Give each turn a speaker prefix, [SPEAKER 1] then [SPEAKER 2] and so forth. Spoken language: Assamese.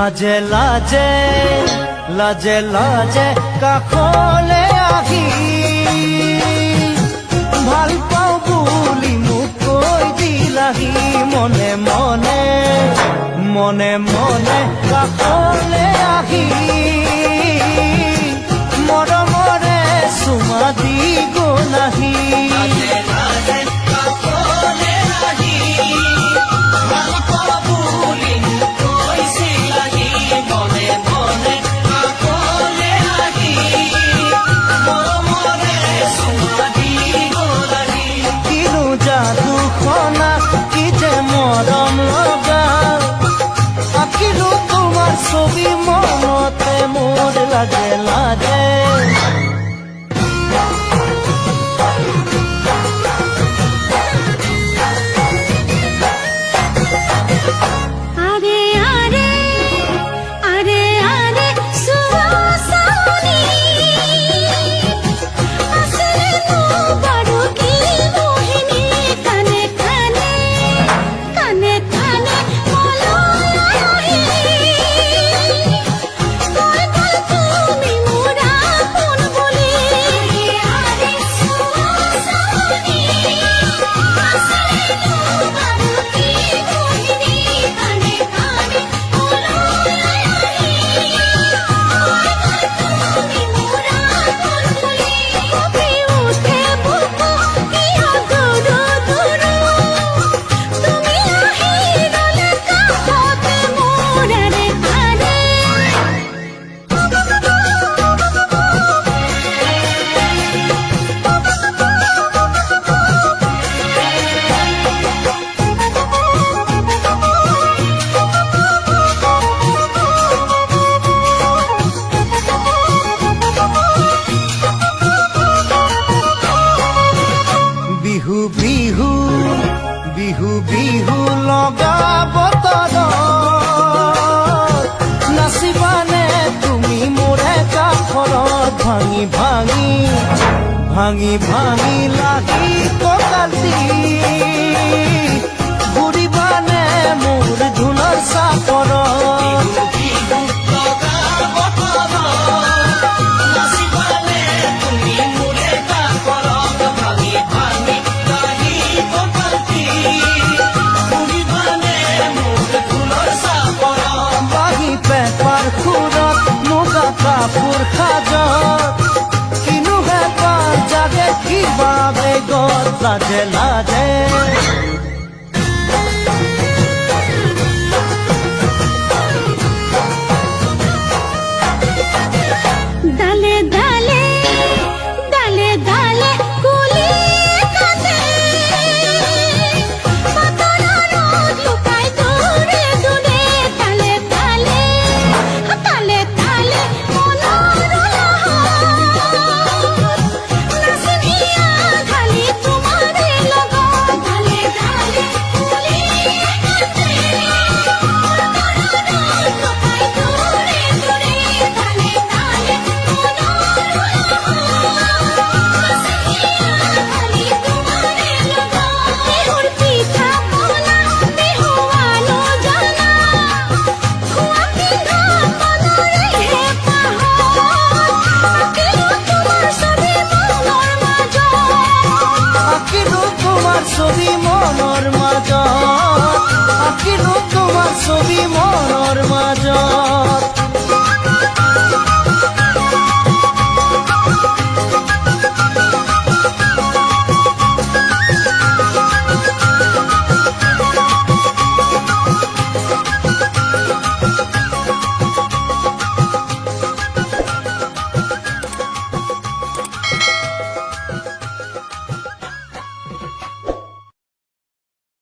[SPEAKER 1] লাজে লাজে লাজে লাজে কাষলে আহি ভাল পাওঁ বুলি মোক কৈ দিলাহি মনে মনে মনে মনে কাষলে আহি মৰমৰে চুমা দি গলাহি ছবি মনতে মোৰ লাজে লাজে বিহু বিহু বিহু বিহু লগা বতৰত নাচিবানে তুমি মোৰে কাষৰত ভাঙি ভাঙি ভাঙি ভাঙি লাগি কঁকালটি ঘূৰিবানে মোৰ ধুনৰ চাপৰত কাপোৰ খাজত কিনো হেঁপাহ জাগে কিবা বেগত লাজে লাজে